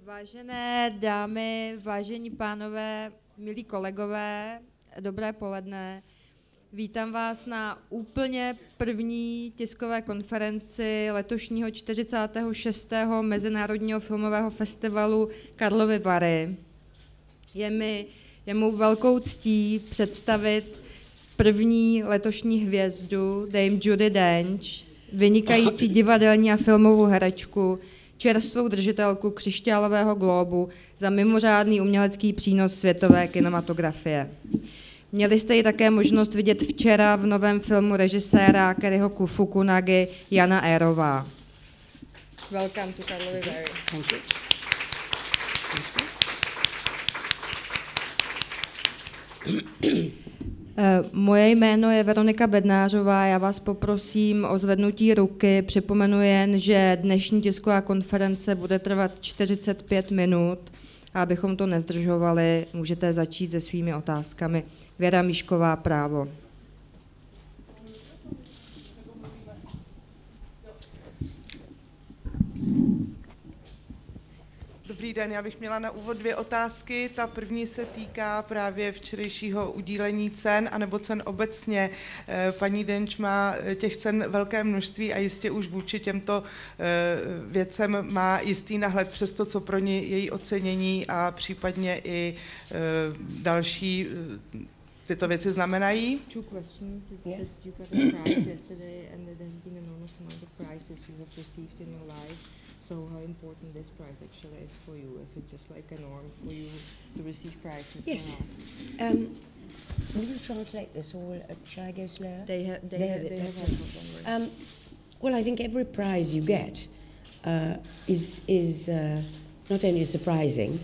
Vážené dámy, vážení pánové, milí kolegové, dobré poledne. Vítám vás na úplně první tiskové konferenci letošního 46. Mezinárodního filmového festivalu Karlovy Vary. Je mou velkou ctí představit první letošní hvězdu Dame Judi Dench, vynikající divadelní a filmovou herečku, čerstvou držitelku Křišťálového globu za mimořádný umělecký přínos světové kinematografie. Měli jste ji také možnost vidět včera v novém filmu režiséra Cariho Fukunagy Jana Érová. Welcome to Karlovy Vary. Thank you. Moje jméno je Veronika Bednářová, já vás poprosím o zvednutí ruky. Připomenu jen, že dnešní tisková konference bude trvat 45 minut a abychom to nezdržovali, můžete začít se svými otázkami. Věra Míšková, Právo. Dobrý den, já bych měla na úvod 2 otázky. Ta první se týká právě včerejšího udílení cen, anebo cen obecně. Paní Dench má těch cen velké množství a jistě už vůči těmto věcem má jistý nahled přes to, co pro ní její ocenění a případně i další tyto věci znamenají. Two questions. Yes. You got a prize yesterday and there has been enormous amount of prizes you have received in your life. So how important this prize actually is for you? If it's just like a norm for you to receive prizes? Yes. Will you translate this, or shall I go slower? They have Well, I think every prize you get is not only surprising,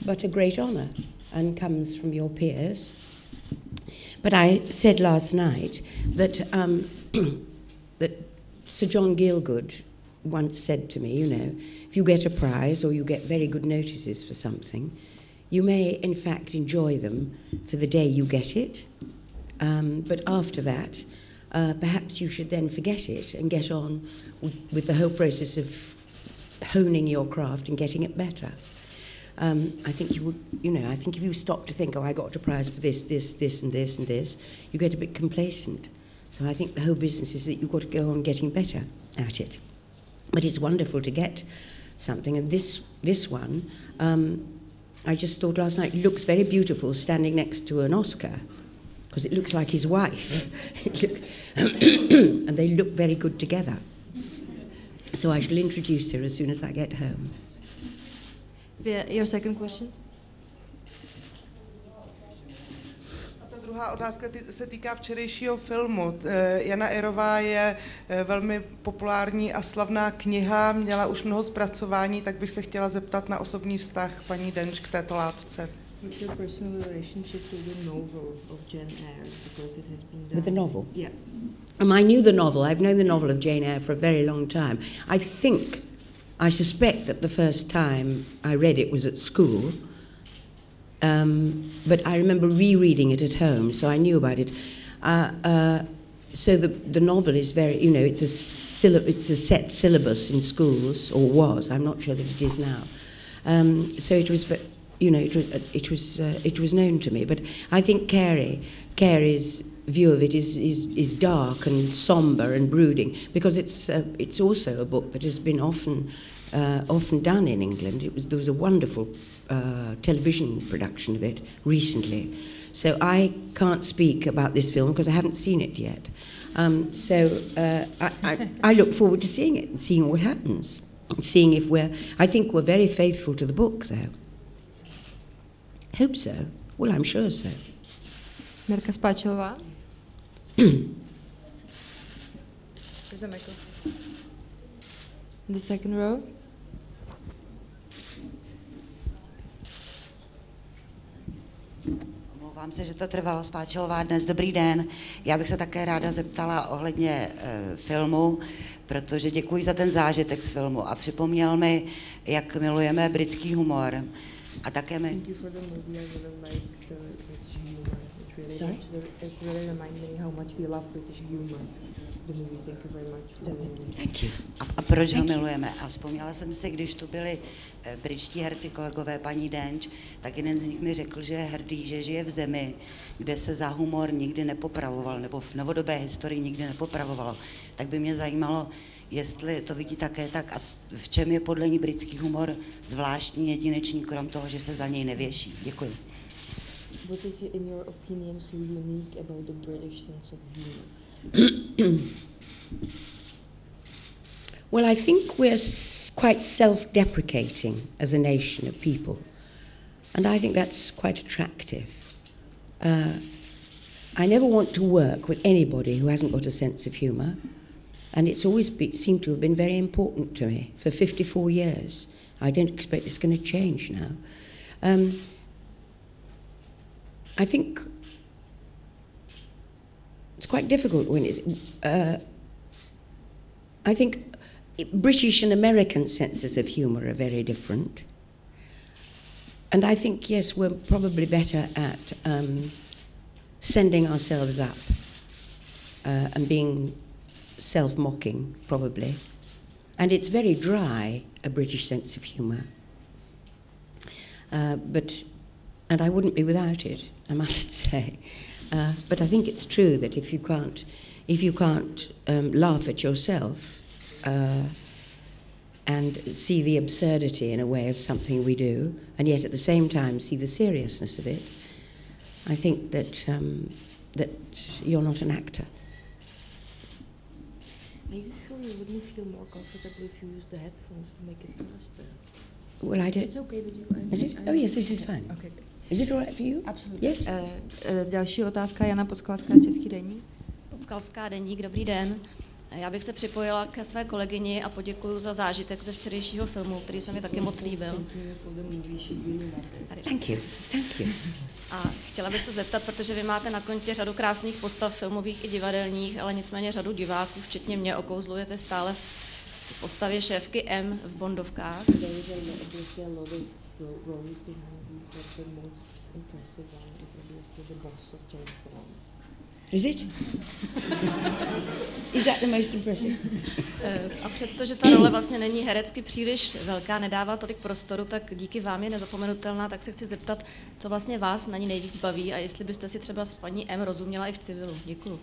but a great honour, and comes from your peers. But I said last night that that Sir John Gielgud once said to me, you know, if you get a prize or you get very good notices for something, you may in fact enjoy them for the day you get it, but after that, perhaps you should then forget it and get on with the whole process of honing your craft and getting it better. I think you would, you know, I think if you stop to think, oh, I got a prize for this, and this, and this, you get a bit complacent. So I think the whole business is that you've got to go on getting better at it. But it's wonderful to get something, and this one, I just thought last night, looks very beautiful standing next to an Oscar, because it looks like his wife, and they look very good together. So I shall introduce her as soon as I get home. Your second question? Druhá otázka se týká včerejšího filmu. Jana Érová je velmi populární a slavná kniha, měla už mnoho zpracování, tak bych se chtěla zeptat na osobní vztah paní Dench k této látce. What's your personal relationship to the novel of Jane Eyre? Because it has been done. With the novel? Yeah. I knew the novel. I've known the novel of Jane Eyre for a very long time. I suspect that the first time I read it was at school. But I remember rereading it at home, so I knew about it. So the novel is very, you know, it's a set syllabus in schools, or was. I'm not sure that it is now. So it was, you know, it was known to me. But I think Carey's view of it is dark and somber and brooding, because it's also a book that has been often done in England. There was a wonderful television production of it recently. So I can't speak about this film because I haven't seen it yet. I look forward to seeing it and seeing what happens. Seeing if I think we're very faithful to the book, though. Hope so. Well, I'm sure so. Mirka Spáčilová. There's a microphone. In the second row. Omlouvám se, že to trvalo, Spáčilová dnes. Dobrý den. Já bych se také ráda zeptala ohledně filmu, protože děkuji za ten zážitek z filmu a připomněl mi, jak milujeme britský humor. A také mi... Sorry? It really reminded me how much we love British humor. the movie. Thank you very much for the movie. Thank you. A proč ho milujeme? A vzpomněla jsem si, když tu byli britští herci kolegové paní Dench, tak jeden z nich mi řekl, že je hrdý, že žije v zemi, kde se za humor nikdy nepopravoval, nebo v novodobé historii nikdy nepopravovalo. Tak by mě zajímalo, jestli to vidí také tak, a v čem je podle ní britský humor zvláštní, jedinečný, krom toho, že se za něj nevěší. Děkuji. What is, in your opinion, so unique about the British sense of humor? Well, I think we're quite self-deprecating as a nation of people, and I think that's quite attractive. I never want to work with anybody who hasn't got a sense of humour, and it's always seemed to have been very important to me for 54 years. I don't expect it's going to change now. I think it's quite difficult when it's... I think British and American senses of humour are very different. And I think, yes, we're probably better at sending ourselves up and being self-mocking, probably. And it's very dry, a British sense of humour. And I wouldn't be without it, I must say. But I think it's true that if you can't laugh at yourself and see the absurdity in a way of something we do, and yet at the same time see the seriousness of it, I think that that you're not an actor. Are you sure you wouldn't feel more comfortable if you used the headphones to make it faster? Well, I don't. It's okay with you. Is it? Oh yes, this is fine. Okay. Is it all right for you? Absolutely. Yes. Další otázka, Jana Podskalská, Český deník. Podskalská deník, dobrý den. Já bych se připojila ke své kolegyni a poděkuji za zážitek ze včerejšího filmu, který se mi taky moc líbil. Thank you. Thank you. A chtěla bych se zeptat, protože vy máte na kontě řadu krásných postav filmových i divadelních, ale nicméně řadu diváků, včetně mě, okouzlujete stále v postavě šéfky M v Bondovkách. Is it? Is that the most impressive? A přestože ta role vlastně není herecky příliš velká, nedává tolik prostoru, tak díky vám je nezapomenutelná, tak se chci zeptat, co vlastně vás na ní nejvíc baví a jestli byste si třeba s paní M rozuměla i v civilu. Děkuju.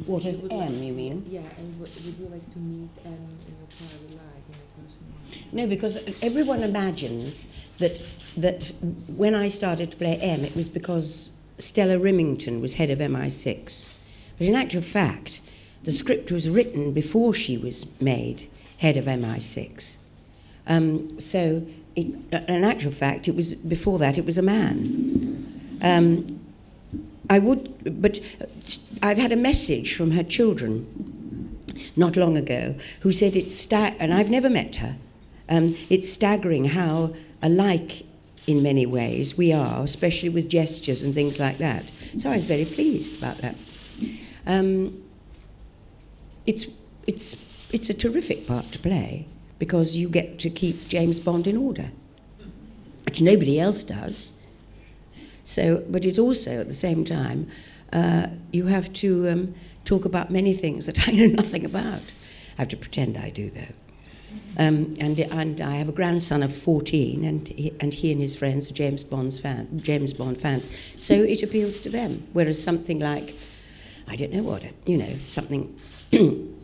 What is M, you mean? Yeah, and would you like to meet M in your private life, in your personal life? No, because everyone imagines that when I started to play M, it was because Stella Rimington was head of MI6. But in actual fact, the script was written before she was made head of MI6. So, in actual fact, it was before that. It was a man. But I've had a message from her children not long ago who said and I've never met her. It's staggering how alike in many ways we are, especially with gestures and things like that. So I was very pleased about that. It's a terrific part to play because you get to keep James Bond in order, which nobody else does. So, but it's also at the same time you have to talk about many things that I know nothing about. I have to pretend I do though. And I have a grandson of 14, and he and his friends are James Bond fans. So it appeals to them. Whereas something like, I don't know what, something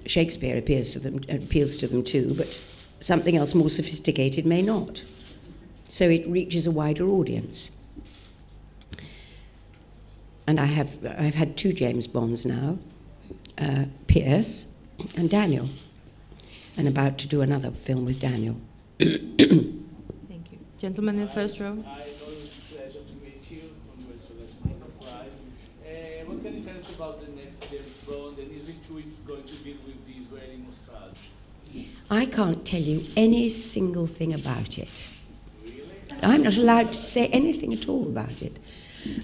Shakespeare appeals to them too, but something else more sophisticated may not. So it reaches a wider audience. And I've had 2 James Bonds now, Pierce and Daniel, and about to do another film with Daniel. Thank you. Gentleman in the first row. Hi, it's a pleasure to meet you. Congratulations on the prize. What can you tell us about the next James Bond, and is it true it's going to deal with the Israeli Mossad? I can't tell you any single thing about it. Really? I'm not allowed to say anything at all about it.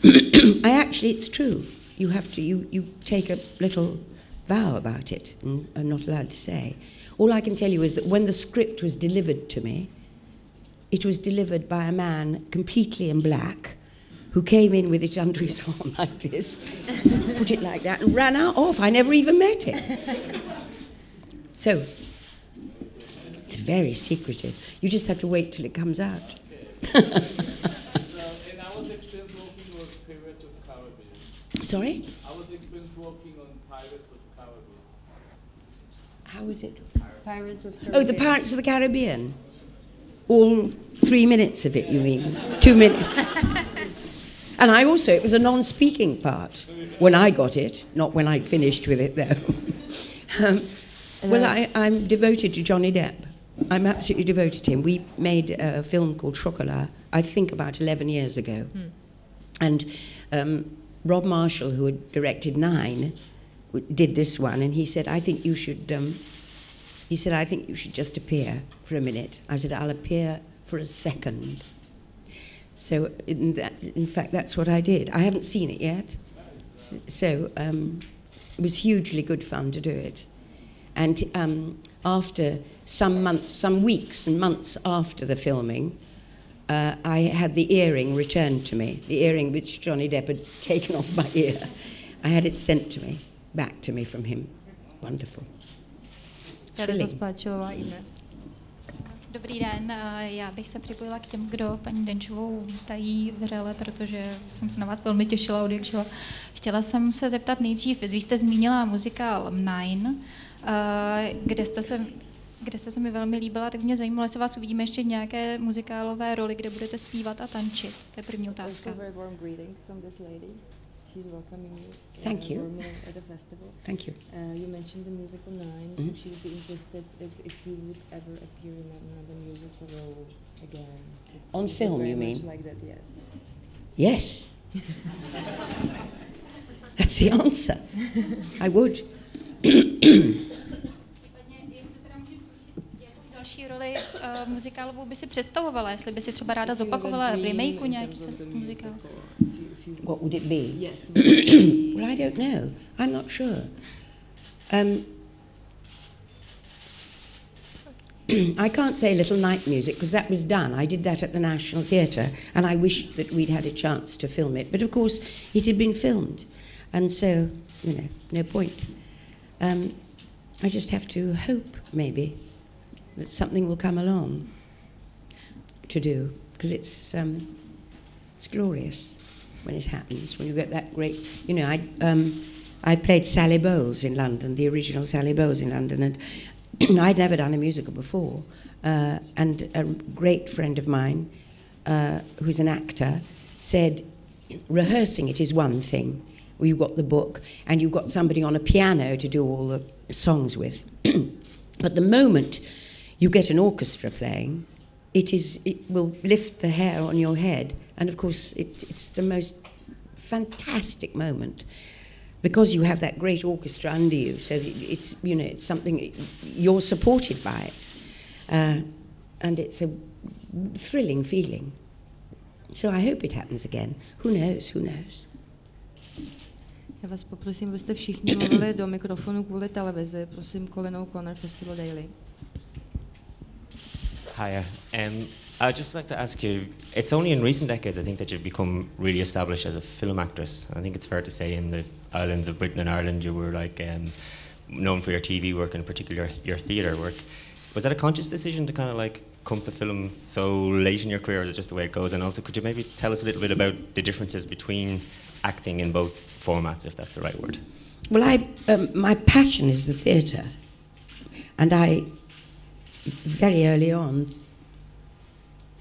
It's true. You have to, you take a little vow about it and are not allowed to say. All I can tell you is that when the script was delivered to me, it was delivered by a man completely in black who came in with it under his arm like this, put it like that, and ran off. I never even met him. So, it's very secretive. You just have to wait till it comes out. And I was experience working with Pirates of Caribbean. Sorry? I was experience working on Pirates of Caribbean. How is it? Pirates of Oh, the Pirates of the Caribbean. All 3 minutes of it, you mean? 2 minutes. And I also, it was a non-speaking part when I got it, not when I'd finished with it, though. I'm devoted to Johnny Depp. I'm absolutely devoted to him. We made a film called Chocolat, I think about 11 years ago. And Rob Marshall, who had directed 9, did this one, and he said, I think you should just appear for a minute. I said, I'll appear for a second. So, in fact, that's what I did. I haven't seen it yet. So, it was hugely good fun to do it. And after some weeks and months after the filming, I had the earring returned to me, the earring which Johnny Depp had taken off my ear. I had it sent to me, back to me from him. Wonderful. Dobrý den, já bych se připojila k těm, kdo paní Denchovou vítají vřele, protože jsem se na vás velmi těšila od jakživa. Chtěla jsem se zeptat nejdřív, vy jste zmínila muzikál Nine, kde jste se mi velmi líbila, tak mě zajímalo, jestli vás uvidíme ještě v nějaké muzikálové roli, kde budete zpívat a tančit. To je první otázka. She's welcoming you. Thank you. At the festival. Thank you. You mentioned the musical Nine, so she would be interested if you would ever appear in another musical role again. On film, you mean? Like that, yes. Yes. That's the answer. I would. Další roli muzikálovou by si představovala, jestli by si třeba ráda zopakovala v remakeu nějaký muzikál. What would it be? Yes. Well, I don't know. I'm not sure. I can't say Little Night Music because that was done. I did that at the National Theatre and I wished that we'd had a chance to film it. But of course, it had been filmed. And so, no point. I just have to hope, maybe, that something will come along to do. Because it's glorious when it happens, when you get that great... I played Sally Bowles in London, the original Sally Bowles in London, and I'd never done a musical before. And a great friend of mine, who's an actor, said, rehearsing it is one thing. Well, you've got the book, and you've got somebody on a piano to do all the songs with. But the moment you get an orchestra playing, it will lift the hair on your head. And of course, it's the most fantastic moment because you have that great orchestra under you. So it's something, you're supported by it. And it's a thrilling feeling. So I hope it happens again. Who knows? Já vás poprosím, abyste všichni mluvili do mikrofonu kvůli televizi. Prosím, Colin O'Connor, Festival Daily. Hiya. I'd just like to ask you, it's only in recent decades, I think, that you've become really established as a film actress. I think it's fair to say in the islands of Britain and Ireland you were known for your TV work and in particular your theatre work. Was that a conscious decision to kind of come to film so late in your career, or is it just the way it goes? And also, could you maybe tell us a little bit about the differences between acting in both formats, if that's the right word? Well, my passion is the theatre. And I, very early on,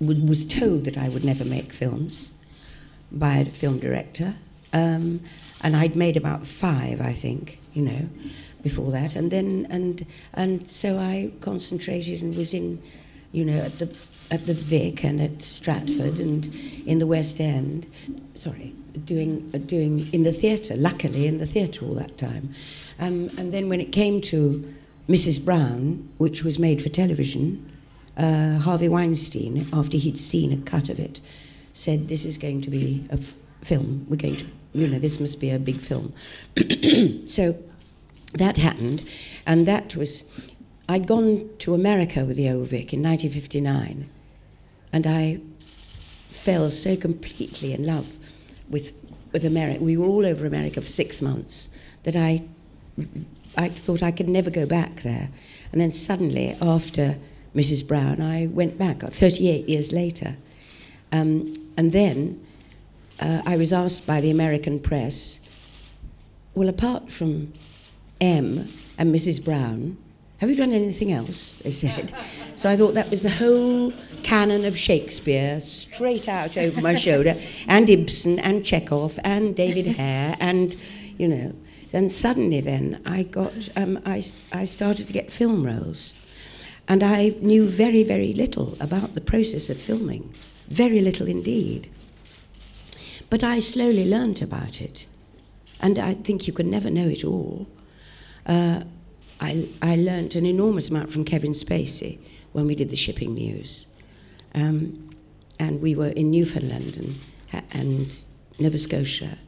was told that I would never make films by a film director. And I'd made about 5, I think, before that. And then, and so I concentrated and was in, at the Vic and at Stratford and in the West End, doing in the theatre, luckily in the theatre all that time. And then when it came to Mrs. Brown, which was made for television, Harvey Weinstein, after he'd seen a cut of it, said, this is going to be a film. We're going to, this must be a big film. So that happened, and that was... I'd gone to America with the OVIC in 1959, and I fell so completely in love with America. We were all over America for 6 months. That I thought I could never go back there, and then suddenly after Mrs. Brown, I went back 38 years later, and then I was asked by the American press, well, apart from M and Mrs. Brown, have you done anything else? They said. So I thought that was the whole canon of Shakespeare straight out over my shoulder, and Ibsen and Chekhov and David Hare, and you know. And suddenly then I got, I started to get film roles, and I knew very, very little about the process of filming, very little indeed. But I slowly learnt about it, and I think you can never know it all. I learnt an enormous amount from Kevin Spacey when we did the Shipping News, and we were in Newfoundland and Nova Scotia.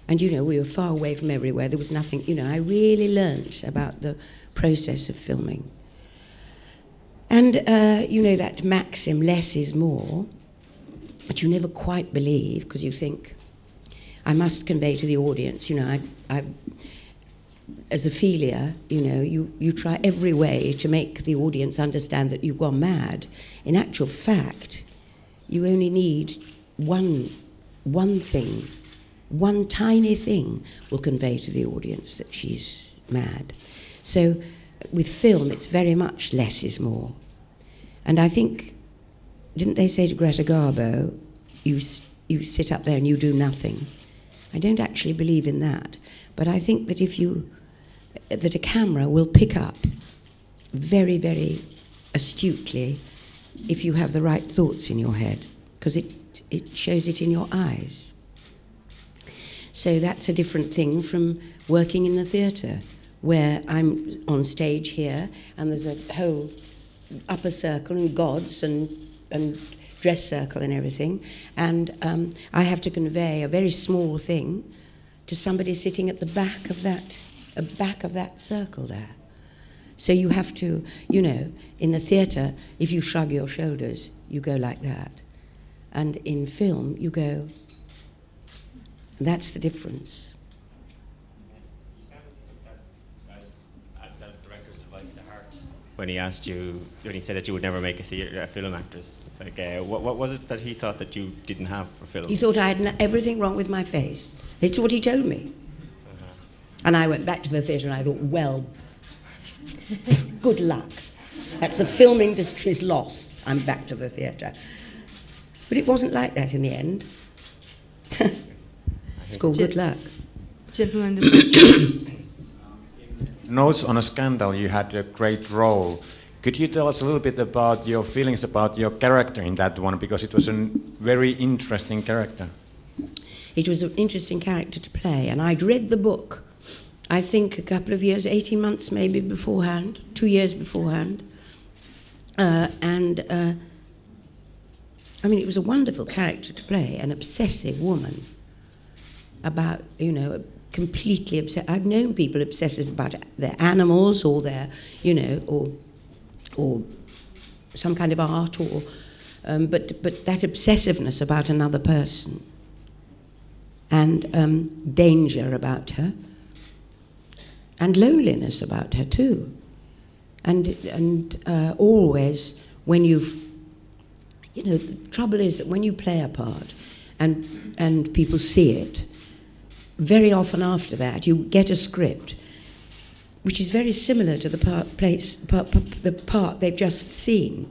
And, you know, we were far away from everywhere. There was nothing, you know, I really learnt about the process of filming. And, you know, that maxim, less is more, but you never quite believe, because you think, I must convey to the audience, you know, I as Ophelia, you know, you try every way to make the audience understand that you've gone mad. In actual fact, you only need one thing. One tiny thing will convey to the audience that she's mad. So with film, it's very much less is more. And I think, didn't they say to Greta Garbo, you sit up there and you do nothing? I don't actually believe in that. But I think that that a camera will pick up very, very astutely if you have the right thoughts in your head, because it shows it in your eyes. So that's a different thing from working in the theatre, where I'm on stage here and there's a whole upper circle and gods and dress circle and everything, and I have to convey a very small thing to somebody sitting at the back of that circle there. So you have to, you know, in the theatre, if you shrug your shoulders, you go like that, and in film you go. That's the difference. You sounded that director's advice to heart when he asked you, when he said that you would never make a film actress. Like, what was it that he thought that you didn't have for film? He thought I had everything wrong with my face. It's what he told me. And I went back to the theatre and I thought, well, good luck. That's the film industry's loss. I'm back to the theatre. But it wasn't like that in the end. It's called good luck. Gentlemen, the first. Notes on a Scandal, you had a great role. Could you tell us a little bit about your feelings about your character in that one? Because it was a very interesting character. It was an interesting character to play, and I'd read the book, I think a couple of years, 18 months maybe beforehand, 2 years beforehand. I mean, it was a wonderful character to play, an obsessive woman about, you know, completely obsessed. I've known people obsessive about their animals or their, you know, or some kind of art, or but that obsessiveness about another person, and danger about her, and loneliness about her too, and always when you've, you know, the trouble is that when you play a part and people see it, very often after that you get a script which is very similar to the part they've just seen,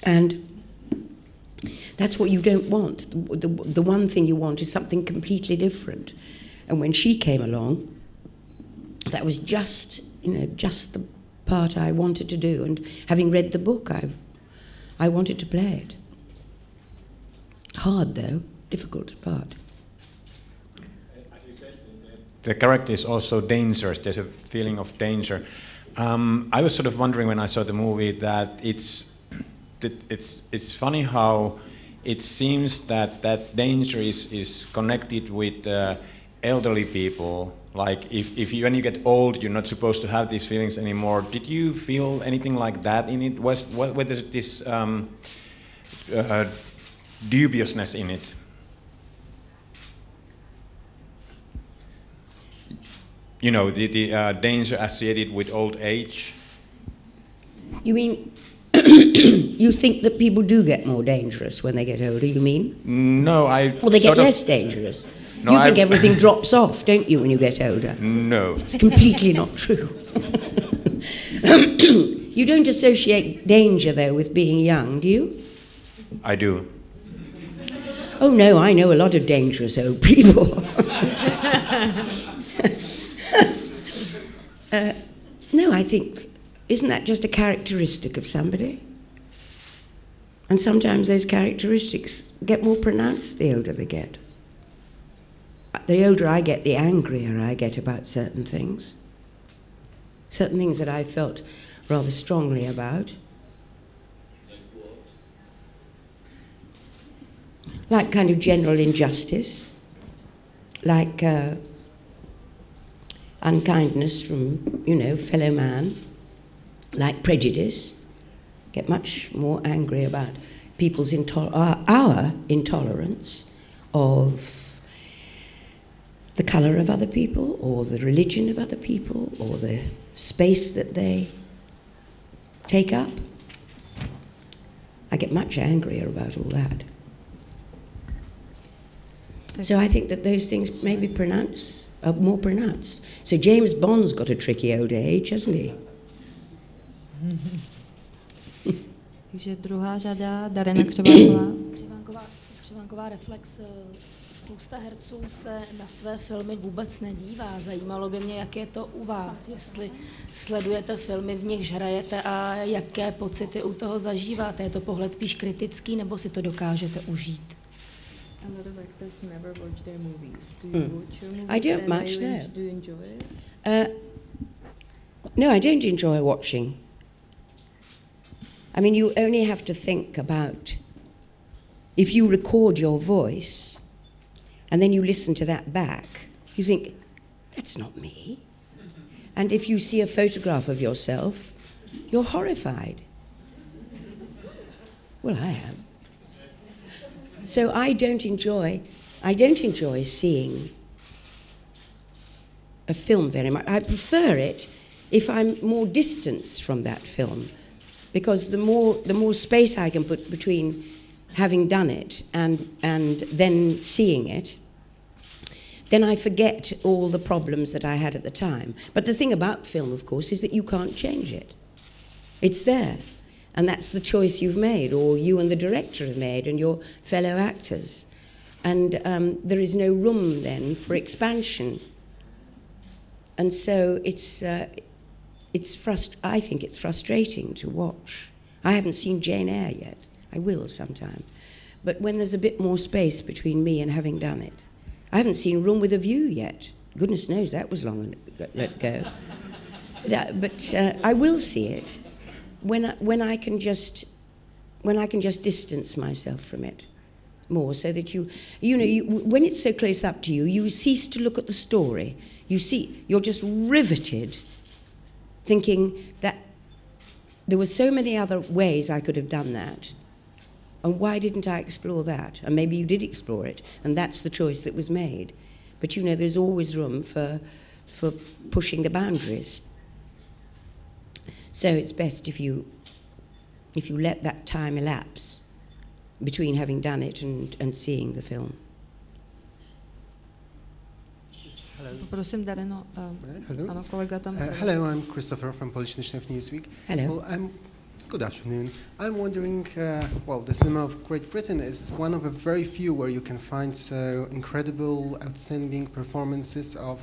and that's what you don't want. The one thing you want is something completely different. And when she came along, that was just, you know, just the part I wanted to do, and having read the book, I wanted to play it. Hard though, difficult part. The character is also dangerous. There's a feeling of danger. I was sort of wondering when I saw the movie that it's funny how it seems that danger is connected with elderly people. Like if you, when you get old, you're not supposed to have these feelings anymore. Did you feel anything like that in it? Whether this dubiousness in it? you know, the danger associated with old age. You mean, you think that people do get more dangerous when they get older, you mean? No, Or they get less dangerous? No, you think everything drops off, don't you, when you get older? No. It's completely not true. You don't associate danger, though, with being young, do you? I do. Oh, no, I know a lot of dangerous old people. No, I think, isn't that just a characteristic of somebody? And sometimes those characteristics get more pronounced the older they get. The older I get, the angrier I get about certain things. Certain things that I felt rather strongly about. Like kind of general injustice, like unkindness from, you know, fellow man, like prejudice. Get much more angry about people's our intolerance of the colour of other people, or the religion of other people, or the space that they take up. I get much angrier about all that. So I think that those things may be more pronounced. So James Bond's got a tricky old age, hasn't he? Takže druhá řada, Darena Křivánková. Křivánková reflex. Spousta herců se na své filmy vůbec nedívá. Zajímalo by mě, jak je to u vás, jestli sledujete filmy, v nichž hrajete a jaké pocity u toho zažíváte. Je to pohled spíš kritický, nebo si to dokážete užít? A lot of actors never watch their movies. Do you watch your movies? I don't much, no. Do you enjoy it? No, I don't enjoy watching. I mean, you only have to think about, if you record your voice and then you listen to that back, you think, that's not me. And if you see a photograph of yourself, you're horrified. Well, I am. So I don't enjoy seeing a film very much. I prefer it if I'm more distanced from that film, because the more space I can put between having done it and then seeing it, then I forget all the problems that I had at the time. But the thing about film, of course, is that you can't change it. It's there. And that's the choice you've made, or you and the director have made, and your fellow actors. And there is no room then for expansion. And so I think it's frustrating to watch. I haven't seen Jane Eyre yet. I will sometime. But when there's a bit more space between me and having done it. I haven't seen Room with a View yet. Goodness knows that was long let go. But I will see it when I can just distance myself from it more, so that you when it's so close up to you, you cease to look at the story. You're just riveted, thinking that there were so many other ways I could have done that. And why didn't I explore that? And maybe you did explore it, and that's the choice that was made. But there's always room for pushing the boundaries. So it's best if you let that time elapse between having done it and seeing the film. Prosím, Dareno. Ano, kolega tam. Hello, I'm Christopher from Polish Initiative Newsweek. Hello. Well, good afternoon. I'm wondering, the cinema of Great Britain is one of a very few where you can find so incredible, outstanding performances of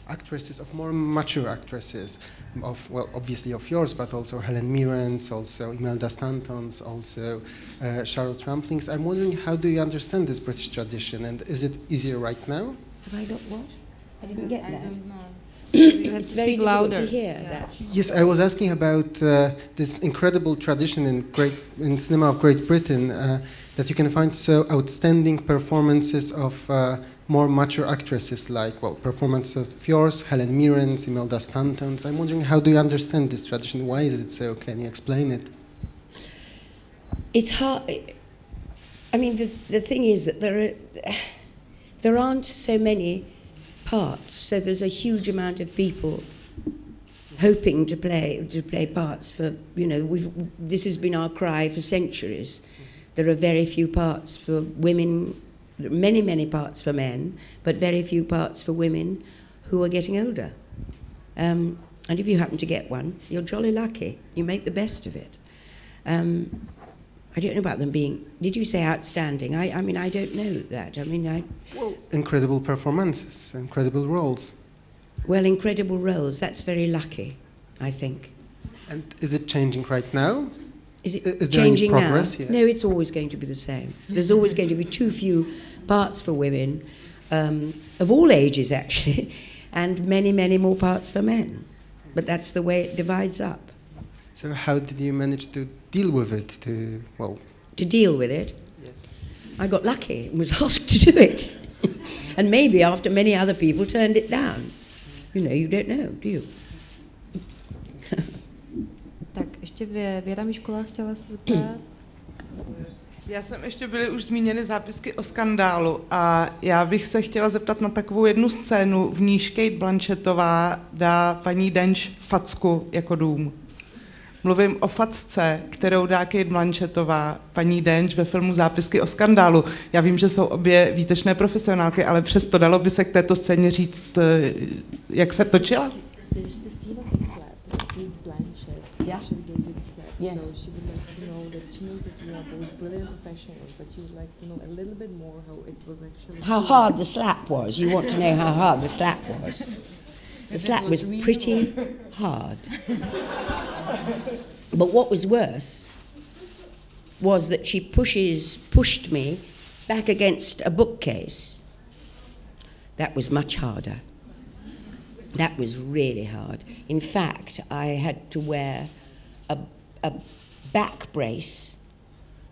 actresses, of more mature actresses, obviously of yours, but also Helen Mirren's, also Imelda Stanton's, also Charlotte Rampling's. I'm wondering, how do you understand this British tradition, and is it easier right now? Have I got what? I didn't get that. I don't know. It's very difficult to hear that. Yes, I was asking about this incredible tradition in cinema of Great Britain, that you can find so outstanding performances of more mature actresses, like, performances of yours, Helen Mirren's, Imelda Stanton's. I'm wondering, how do you understand this tradition? Why is it so? Can you explain it? It's hard. I mean, the thing is that there aren't so many parts. So there's a huge amount of people hoping to play parts for, you know, this has been our cry for centuries. There are very few parts for women, many, many parts for men, but very few parts for women who are getting older. And if you happen to get one, you're jolly lucky. You make the best of it. I don't know about them being, did you say outstanding? I mean, I don't know that. I mean, Well, incredible performances, incredible roles. Well, incredible roles, that's very lucky, I think. And is it changing right now? Is it there any changing progress? now? Yeah. No, it's always going to be the same. There's always going to be too few parts for women, of all ages actually, and many, many more parts for men. But that's the way it divides up. So how did you manage to deal with it? To deal with it? Yes. I got lucky and was asked to do it. And maybe after many other people turned it down. You know, you don't know, do you? Tak ještě Věra Mišková chtěla se zeptat. Já jsem ještě byly už zmíněny zápisky o skandálu a já bych se chtěla zeptat na takovou jednu scénu, v níž Cate Blanchettová dá paní Dench facku jako dům. Mluvím o facce, kterou dá Cate Blanchettová paní Dench ve filmu Zápisky o skandálu. Já vím, že jsou obě výtečné profesionálky, ale přesto dalo by se k této scéně říct, jak se točila? There's the scene of the slap, Cate Blanchett. Yeah. She gave you the slap. Yes. So she would like to know that she knows that you are both brilliant professionals, but she would like to know a little bit more how it was actually. How hard the slap was. You want to know how hard the slap was. The slap was pretty hard. But what was worse was that she pushed me back against a bookcase. That was much harder. That was really hard. In fact, I had to wear a back brace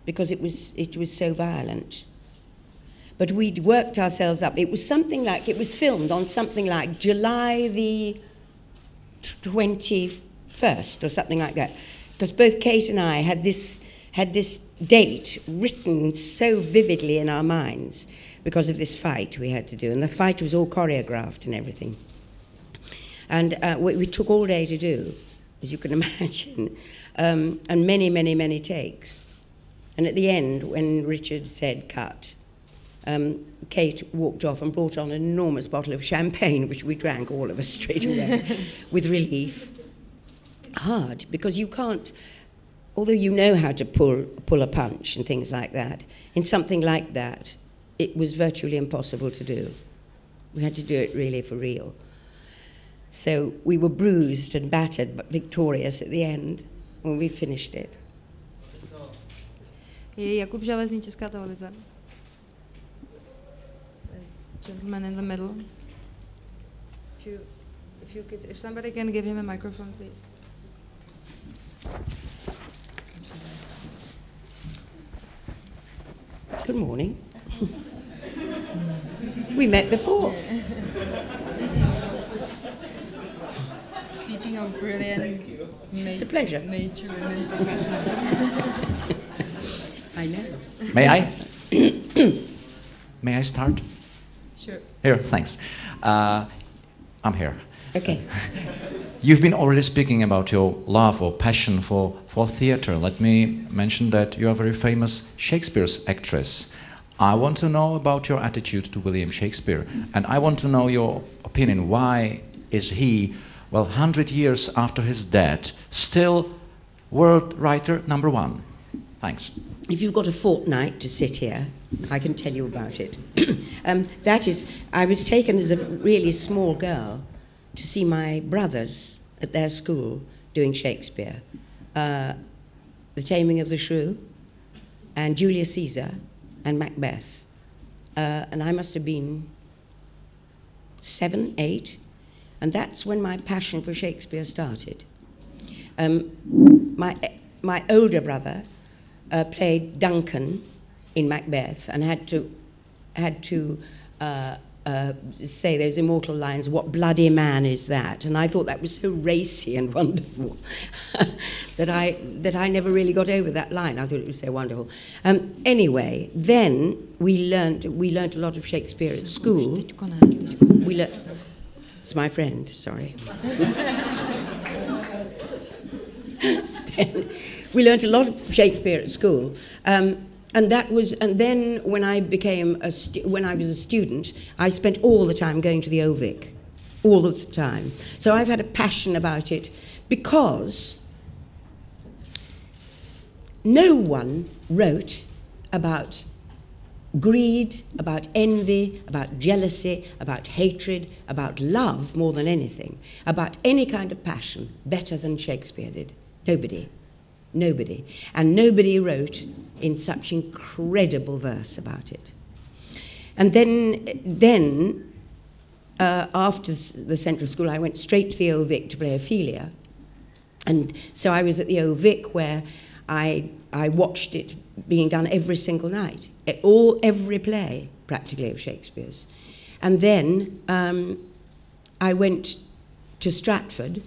because it was so violent. But we'd worked ourselves up. It was something like, it was filmed on something like July the 21st or something like that. Because both Cate and I had this date written so vividly in our minds because of this fight we had to do. And the fight was all choreographed and everything. And we took all day to do, as you can imagine, and many, many, many takes. And at the end, when Richard said cut, Cate walked off and brought on an enormous bottle of champagne, which we drank, all of us, straight away, with relief. Hard, because you can't, although you know how to pull a punch and things like that, in something like that, it was virtually impossible to do. We had to do it really for real. So we were bruised and battered, but victorious at the end when we finished it. Je Jakub Železný, Česká televize. Gentleman in the middle. If somebody can give him a microphone, please. Good morning. We met before. Speaking of brilliant, It's a pleasure. major women professionals. I know. May I? May I start? Sure. Here, thanks. I'm here. Okay. You've been already speaking about your love or passion for theatre. Let me mention that you are a very famous Shakespeare's actress. I want to know about your attitude to William Shakespeare, and I want to know your opinion. Why is he, 100 years after his death, still world writer #1? Thanks. If you've got a fortnight to sit here, I can tell you about it. That is, I was taken as a really small girl to see my brothers at their school doing Shakespeare. The Taming of the Shrew, and Julius Caesar, and Macbeth. And I must have been 7, 8, and that's when my passion for Shakespeare started. My older brother played Duncan in Macbeth and had to say those immortal lines, "What bloody man is that?" And I thought that was so racy and wonderful that I never really got over that line. I thought it was so wonderful. Anyway, then we learnt a lot of Shakespeare at school. It's my friend, sorry. We learnt a lot of Shakespeare at school. And then when I when I was a student, I spent all the time going to the OVIC, all of the time. So I've had a passion about it because no one wrote about greed, about envy, about jealousy, about hatred, about love more than anything, about any kind of passion better than Shakespeare did. Nobody. Nobody. And nobody wrote in such incredible verse about it. And then after the Central School, I went straight to the OVIC to play Ophelia. And so I was at the OVIC where I watched it being done every single night, every play practically of Shakespeare's. And then I went to Stratford,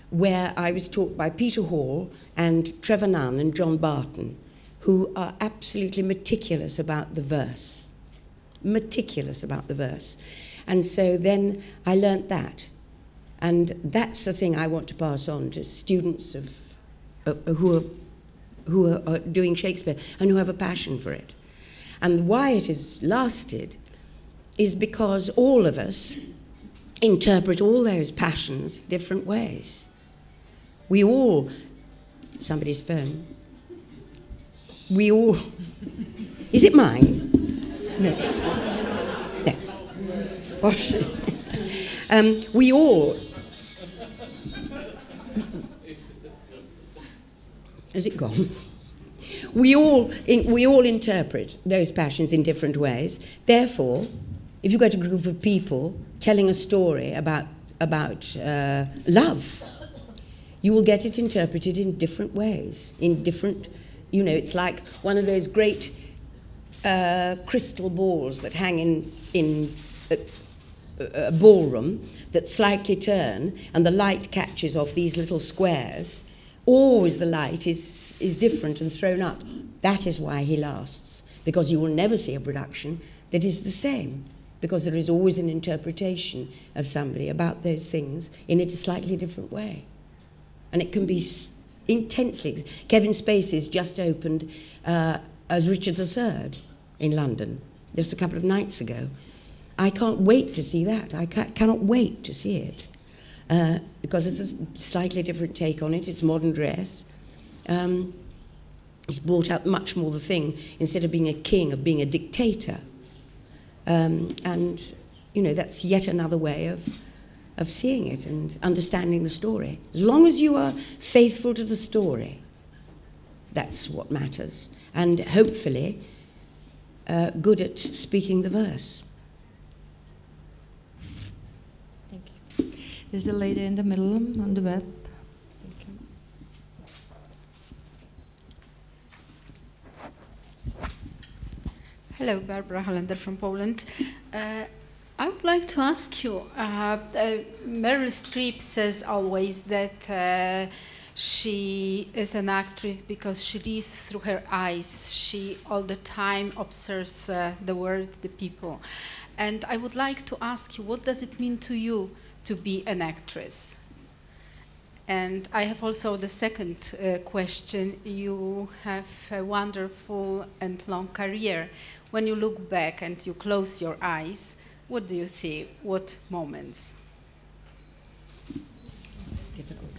where I was taught by Peter Hall and Trevor Nunn and John Barton, who are absolutely meticulous about the verse. Meticulous about the verse. And so then I learnt that. And that's the thing I want to pass on to students who are doing Shakespeare and who have a passion for it. And why it has lasted is because all of us interpret all those passions different ways. We all, somebody's phone, we all, is it mine? No. No. What? We all, has it gone? We all interpret those passions in different ways. Therefore, if you've got a group of people telling a story about love, you will get it interpreted in different ways, in different, it's like one of those great crystal balls that hang in a ballroom that slightly turn, and the light catches off these little squares. Always the light is different and thrown up. That is why he lasts, because you will never see a production that is the same, because there is always an interpretation of somebody about those things in a slightly different way. And it can be intensely. Kevin Spacey's just opened as Richard III in London just a couple of nights ago. I can't wait to see that. I cannot wait to see it. Because it's a slightly different take on it. It's modern dress. It's brought out much more the thing, instead of being a king, of being a dictator. And, that's yet another way of seeing it and understanding the story. As long as you are faithful to the story, that's what matters. And hopefully good at speaking the verse. There's a lady in the middle on the web. Thank you. Hello, Barbara Hollander from Poland. I would like to ask you, Meryl Streep says always that she is an actress because she lives through her eyes. She all the time observes the world, the people. And I would like to ask you, what does it mean to you to be an actress? And I have also the second question. You have a wonderful and long career. When you look back and you close your eyes, what do you see? What moments? Difficult.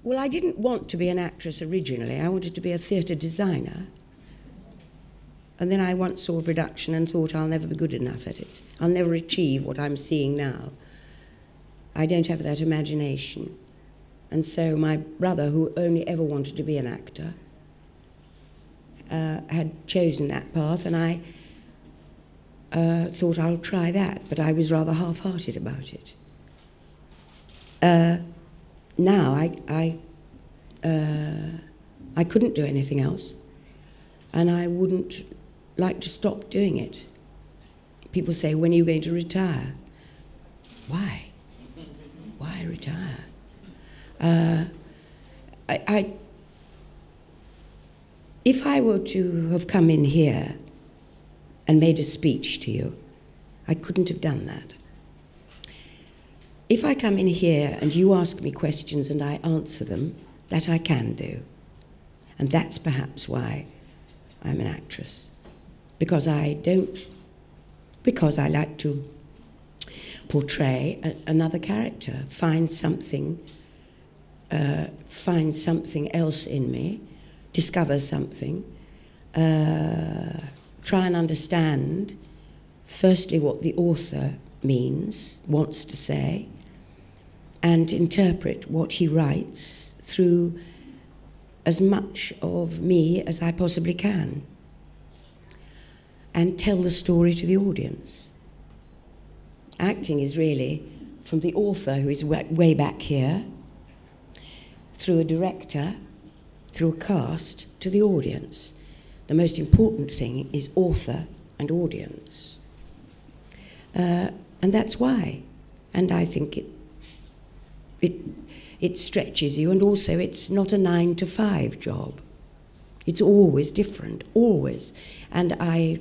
Well, I didn't want to be an actress originally. I wanted to be a theatre designer. And then I once saw a production and thought, I'll never be good enough at it. I'll never achieve what I'm seeing now. I don't have that imagination. And so my brother, who only ever wanted to be an actor, had chosen that path, and I thought I'll try that, but I was rather half-hearted about it. Now I couldn't do anything else, and I wouldn't like to stop doing it. People say, when are you going to retire? Why? Why retire? if I were to have come in here and made a speech to you, I couldn't have done that. If I come in here and you ask me questions and I answer them, that I can do. And that's perhaps why I'm an actress. Because I like to portray another character, find something else in me, discover something, try and understand, firstly, what the author means, wants to say, and interpret what he writes through as much of me as I possibly can, and tell the story to the audience. Acting is really from the author, who is way back here, through a director, through a cast, to the audience. The most important thing is author and audience. And that's why. And I think it stretches you, and also it's not a 9-to-5 job. It's always different, always. And I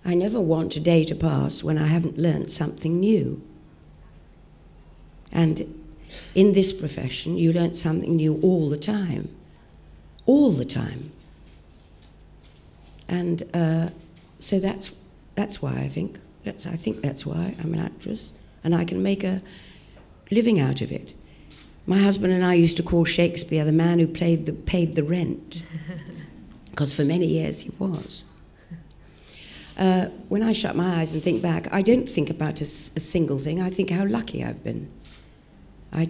never want a day to pass when I haven't learned something new. And in this profession, you learn something new all the time. All the time. And so that's why I think that's why I'm an actress, and I can make a living out of it. My husband and I used to call Shakespeare the man who paid the rent, because for many years he was. When I shut my eyes and think back, I don't think about a single thing. I think how lucky I've been. I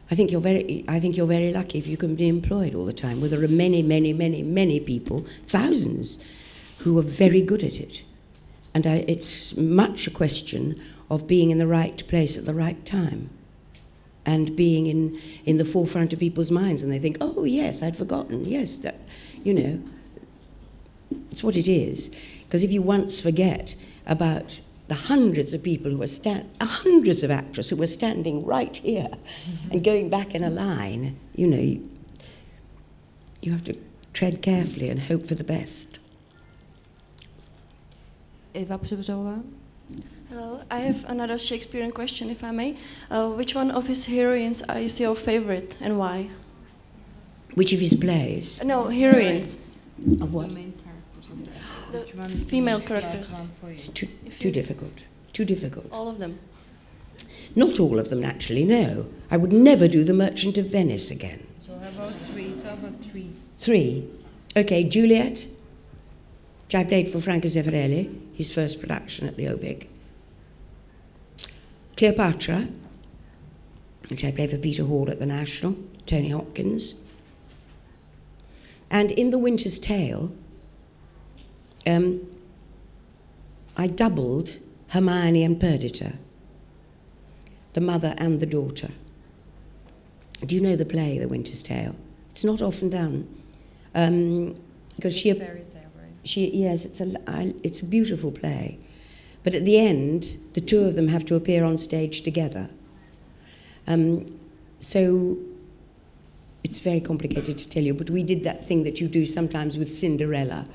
think you're very lucky if you can be employed all the time. Well, there are many people, thousands, who are very good at it. And it's much a question of being in the right place at the right time, and being in the forefront of people's minds, and they think, oh yes, I'd forgotten, yes, that, you know, it's what it is. Because if you once forget about the hundreds of people who are hundreds of actors who were standing right here and going back in a line, you know, you have to tread carefully and hope for the best. Eva Přebřelová. Hello, I have another Shakespearean question, if I may. Which one of his heroines is your favorite, and why? Which of his plays? No, heroines. Of what? The female characters. It's too difficult. Too difficult. All of them? Not all of them, actually, no. I would never do The Merchant of Venice again. So how about three? Three. Okay, Juliet, which I played for Franco Zeffirelli, his first production at the Obig. Cleopatra, which I played for Peter Hall at the National, Tony Hopkins. And in The Winter's Tale, I doubled Hermione and Perdita, the mother and the daughter. Do you know the play, The Winter's Tale? It's not often done, because she. Fairy tale, right? Yes, it's a beautiful play, but at the end, the two of them have to appear on stage together. So it's very complicated to tell you, but we did that thing that you do sometimes with Cinderella,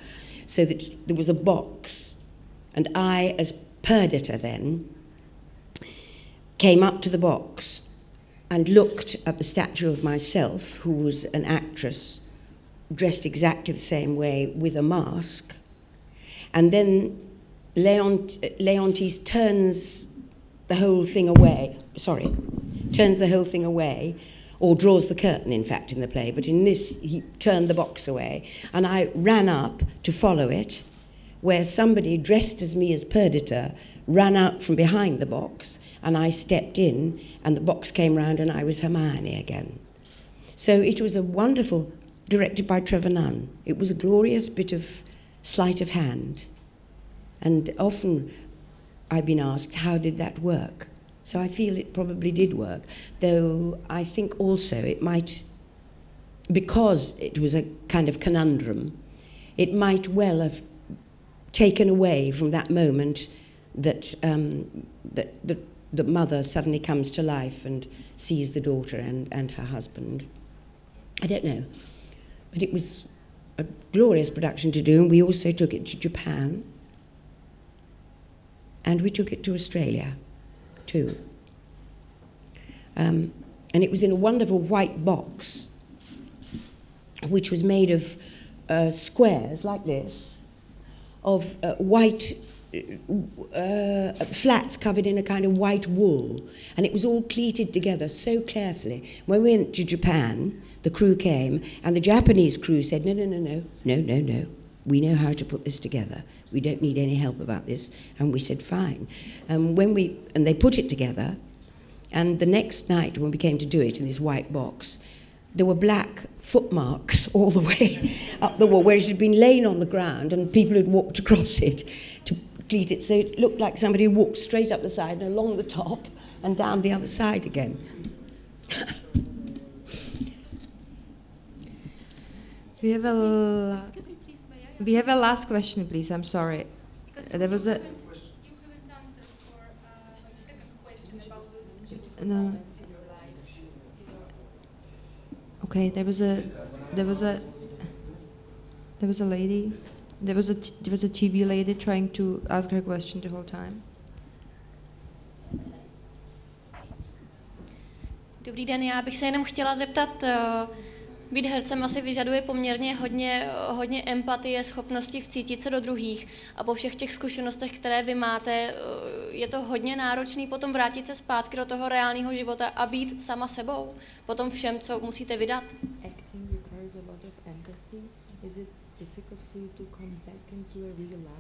so that there was a box, and I, as Perdita then, came up to the box and looked at the statue of myself, who was an actress dressed exactly the same way with a mask, and then Leontes turns the whole thing away, or draws the curtain, in fact, in the play, but in this, he turned the box away, and I ran up to follow it, where somebody dressed as me as Perdita ran out from behind the box, and I stepped in, and the box came round, and I was Hermione again. So it was a wonderful, directed by Trevor Nunn. It was a glorious bit of sleight of hand, and often I've been asked, how did that work? So I feel it probably did work, though I think also it might, because it was a kind of conundrum, it might well have taken away from that moment that the mother suddenly comes to life and sees the daughter and her husband. I don't know. But it was a glorious production to do, and we also took it to Japan, and we took it to Australia, too. And it was in a wonderful white box, which was made of squares like this, of white flats covered in a kind of white wool, and it was all pleated together so carefully. When we went to Japan, the crew came, and the Japanese crew said, no, we know how to put this together. We don't need any help about this. And we said, fine. And they put it together, and the next night when we came to do it in this white box, there were black footmarks all the way up the wall, where it had been laid on the ground and people had walked across it to pleat it. So it looked like somebody walked straight up the side and along the top and down the other side again. We have a last question, please. I'm sorry. There was a... No. Okay, there was a lady. There was a TV lady trying to ask her question the whole time. Dobrý den, já bych se jenom chtěla zeptat, být hercem asi vyžaduje poměrně hodně empatie, schopnosti vcítit se do druhých a po všech těch zkušenostech, které vy máte, je to hodně náročný potom vrátit se zpátky do toho reálného života a být sama sebou, potom všem, co musíte vydat. Acting requires a lot of empathy. Is it difficult for you to come back into your real life?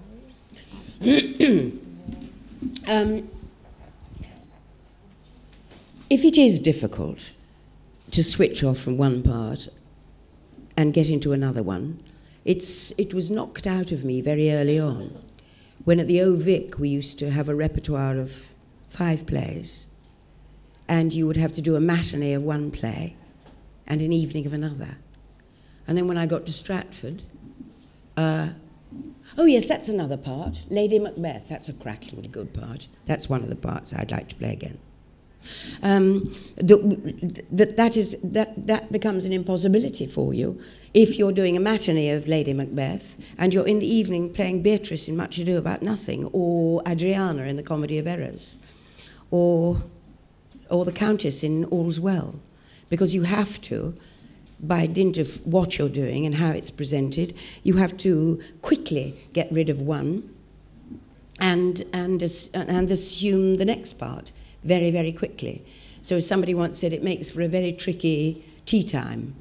If it is difficult to switch off from one part and get into another one, it was knocked out of me very early on. When at the OVIC we used to have a repertoire of 5 plays, and you would have to do a matinee of one play and an evening of another. And then when I got to Stratford, oh yes, that's another part, Lady Macbeth. That's a cracklingly good part. That's one of the parts I'd like to play again. That becomes an impossibility for you if you're doing a matinee of Lady Macbeth and you're in the evening playing Beatrice in Much Ado About Nothing, or Adriana in The Comedy of Errors, or the Countess in All's Well, because you have to, by dint of what you're doing and how it's presented, you have to quickly get rid of one and assume the next part very, very quickly. So as somebody once said, it makes for a very tricky tea time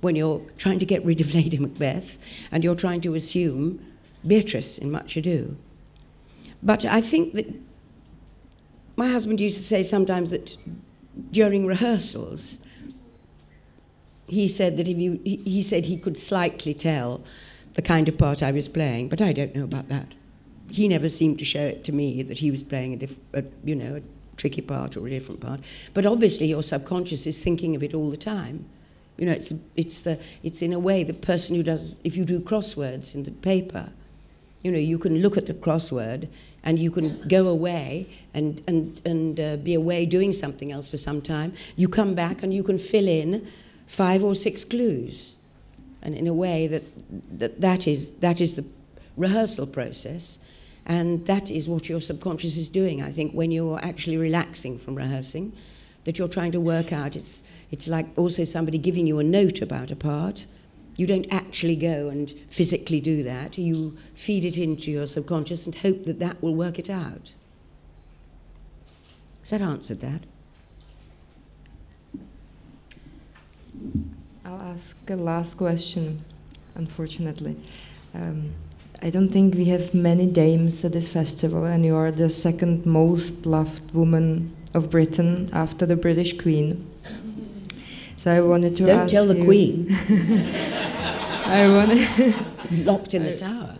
when you're trying to get rid of Lady Macbeth and you're trying to assume Beatrice in Much Ado. But I think that my husband used to say sometimes that during rehearsals, he said that he said he could slightly tell the kind of part I was playing, but I don't know about that. He never seemed to show it to me that he was playing a tricky part or a different part. But obviously your subconscious is thinking of it all the time. You know, it's in a way the person who does, if you do crosswords in the paper, you know, you can look at the crossword and you can go away and be away doing something else for some time. You come back and you can fill in 5 or 6 clues. And in a way that is the rehearsal process. And that is what your subconscious is doing, I think, when you're actually relaxing from rehearsing, that you're trying to work out. It's like also somebody giving you a note about a part. You don't actually go and physically do that. You feed it into your subconscious and hope that that will work it out. Has that answered that? I'll ask a last question, unfortunately. I don't think we have many dames at this festival, and you are the second most loved woman of Britain after the British Queen. So I wanted to ask you... Don't tell the Queen. I wanted... Locked in the tower.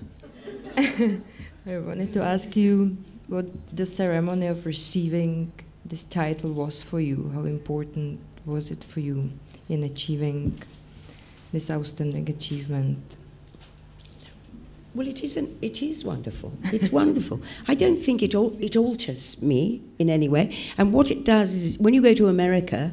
I wanted to ask you what the ceremony of receiving this title was for you. How important was it for you in achieving this outstanding achievement? Well, it is wonderful. It's wonderful. I don't think it alters me in any way. And what it does is, when you go to America,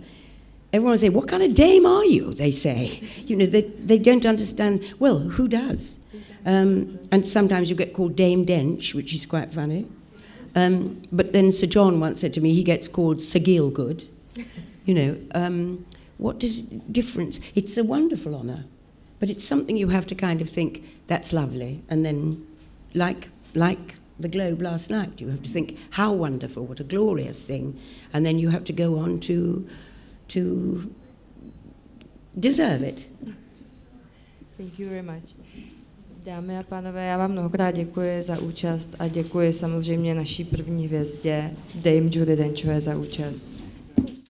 everyone will say, what kind of dame are you, they say. You know, they don't understand, well, who does? And sometimes you get called Dame Dench, which is quite funny. But then Sir John once said to me, he gets called Sir Gielgud. You know, what does difference? It's a wonderful honour, but it's something you have to kind of think, that's lovely. And then, like the Globe last night, you have to think, how wonderful, what a glorious thing. And then you have to go on to deserve it. Thank you very much. Dámy a pánové, já vám mnohokrát děkuji za účast a děkuji samozřejmě naší první hvězdě Dame Judi Denchové za účast.